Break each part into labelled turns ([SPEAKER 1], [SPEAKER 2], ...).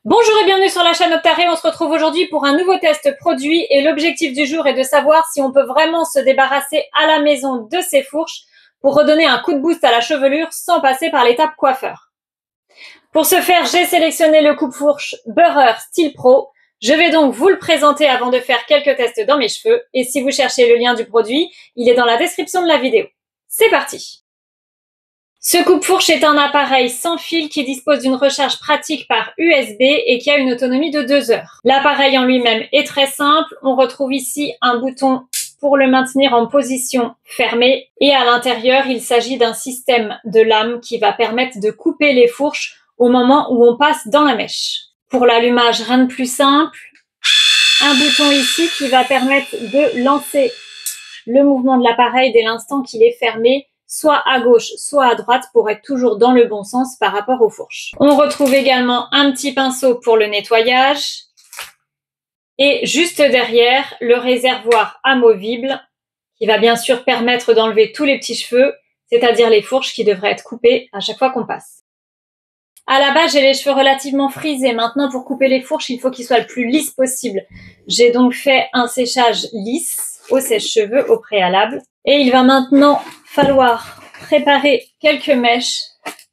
[SPEAKER 1] Bonjour et bienvenue sur la chaîne Optaré. On se retrouve aujourd'hui pour un nouveau test produit et l'objectif du jour est de savoir si on peut vraiment se débarrasser à la maison de ces fourches pour redonner un coup de boost à la chevelure sans passer par l'étape coiffeur. Pour ce faire, j'ai sélectionné le coupe-fourche Burrer Steel Pro. Je vais donc vous le présenter avant de faire quelques tests dans mes cheveux et si vous cherchez le lien du produit, il est dans la description de la vidéo. C'est parti! Ce coupe-fourche est un appareil sans fil qui dispose d'une recharge pratique par USB et qui a une autonomie de 2 heures. L'appareil en lui-même est très simple. On retrouve ici un bouton pour le maintenir en position fermée et à l'intérieur, il s'agit d'un système de lame qui va permettre de couper les fourches au moment où on passe dans la mèche. Pour l'allumage, rien de plus simple. Un bouton ici qui va permettre de lancer le mouvement de l'appareil dès l'instant qu'il est fermé, soit à gauche, soit à droite pour être toujours dans le bon sens par rapport aux fourches. On retrouve également un petit pinceau pour le nettoyage et juste derrière, le réservoir amovible qui va bien sûr permettre d'enlever tous les petits cheveux, c'est-à-dire les fourches qui devraient être coupées à chaque fois qu'on passe. À la base, j'ai les cheveux relativement frisés. Maintenant, pour couper les fourches, il faut qu'ils soient le plus lisses possible. J'ai donc fait un séchage lisse au sèche-cheveux au préalable. Et il va maintenant falloir préparer quelques mèches,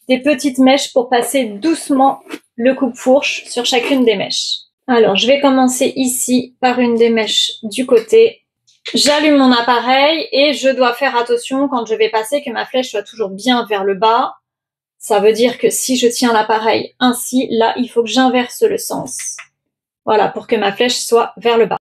[SPEAKER 1] des petites mèches pour passer doucement le coupe-fourche sur chacune des mèches. Alors, je vais commencer ici par une des mèches du côté. J'allume mon appareil et je dois faire attention quand je vais passer que ma flèche soit toujours bien vers le bas. Ça veut dire que si je tiens l'appareil ainsi, là, il faut que j'inverse le sens. Voilà, pour que ma flèche soit vers le bas.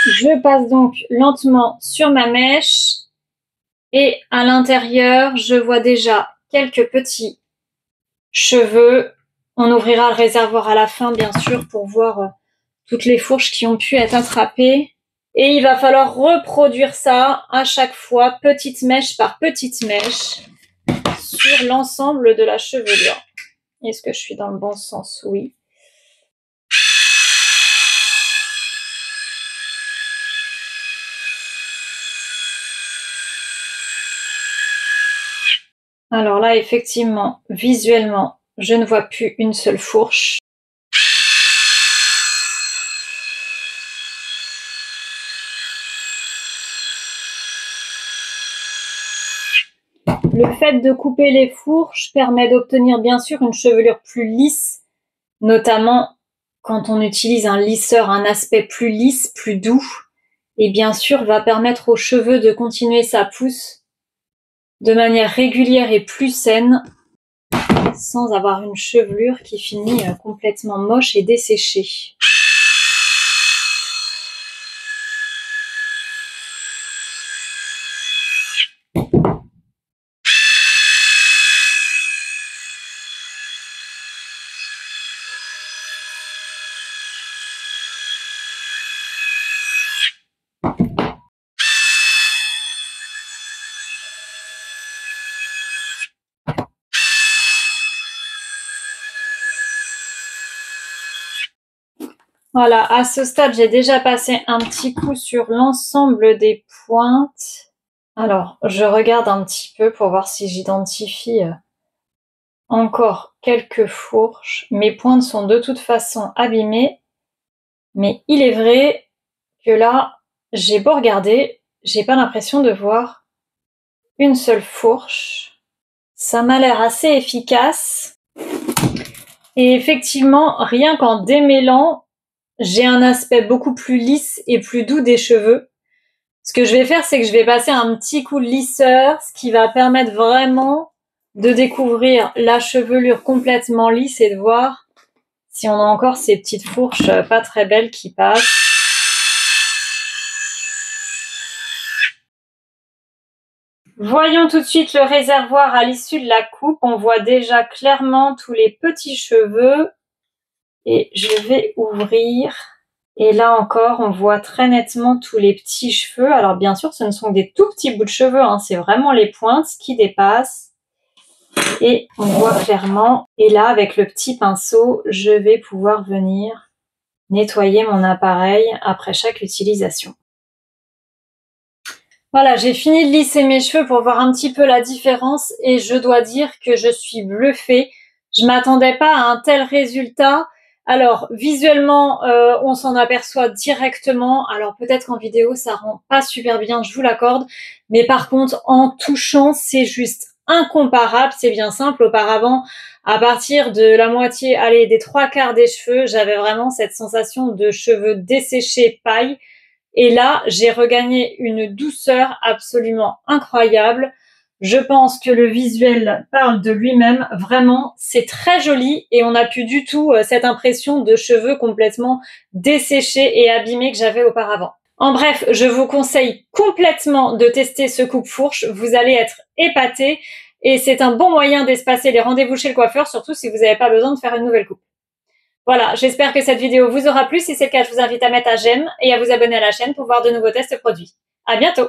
[SPEAKER 1] Je passe donc lentement sur ma mèche et à l'intérieur, je vois déjà quelques petits cheveux. On ouvrira le réservoir à la fin, bien sûr, pour voir toutes les fourches qui ont pu être attrapées. Et il va falloir reproduire ça à chaque fois, petite mèche par petite mèche, sur l'ensemble de la chevelure. Est-ce que je suis dans le bon sens? Oui. Alors là, effectivement, visuellement, je ne vois plus une seule fourche. Le fait de couper les fourches permet d'obtenir bien sûr une chevelure plus lisse, notamment quand on utilise un lisseur, un aspect plus lisse, plus doux, et bien sûr va permettre aux cheveux de continuer sa pousse de manière régulière et plus saine, sans avoir une chevelure qui finit complètement moche et desséchée. Voilà, à ce stade, j'ai déjà passé un petit coup sur l'ensemble des pointes. Alors, je regarde un petit peu pour voir si j'identifie encore quelques fourches. Mes pointes sont de toute façon abîmées, mais il est vrai que là, j'ai beau regarder, j'ai pas l'impression de voir une seule fourche. Ça m'a l'air assez efficace. Et effectivement, rien qu'en démêlant, j'ai un aspect beaucoup plus lisse et plus doux des cheveux. Ce que je vais faire, c'est que je vais passer un petit coup de lisseur, ce qui va permettre vraiment de découvrir la chevelure complètement lisse et de voir si on a encore ces petites fourches pas très belles qui passent. Voyons tout de suite le réservoir à l'issue de la coupe. On voit déjà clairement tous les petits cheveux. Et je vais ouvrir. Et là encore, on voit très nettement tous les petits cheveux. Alors bien sûr, ce ne sont que des tout petits bouts de cheveux, hein. C'est vraiment les pointes qui dépassent. Et on voit clairement. Et là, avec le petit pinceau, je vais pouvoir venir nettoyer mon appareil après chaque utilisation. Voilà, j'ai fini de lisser mes cheveux pour voir un petit peu la différence et je dois dire que je suis bluffée. Je m'attendais pas à un tel résultat. Alors visuellement, on s'en aperçoit directement. Alors peut-être en vidéo, ça rend pas super bien, je vous l'accorde. Mais par contre, en touchant, c'est juste incomparable. C'est bien simple. Auparavant, à partir de la moitié, allez, des 3/4 des cheveux, j'avais vraiment cette sensation de cheveux desséchés, paille. Et là, j'ai regagné une douceur absolument incroyable. Je pense que le visuel parle de lui-même. Vraiment, c'est très joli et on n'a plus du tout cette impression de cheveux complètement desséchés et abîmés que j'avais auparavant. En bref, je vous conseille complètement de tester ce coupe-fourche. Vous allez être épatés et c'est un bon moyen d'espacer les rendez-vous chez le coiffeur, surtout si vous n'avez pas besoin de faire une nouvelle coupe. Voilà, j'espère que cette vidéo vous aura plu. Si c'est le cas, je vous invite à mettre un j'aime et à vous abonner à la chaîne pour voir de nouveaux tests produits. À bientôt!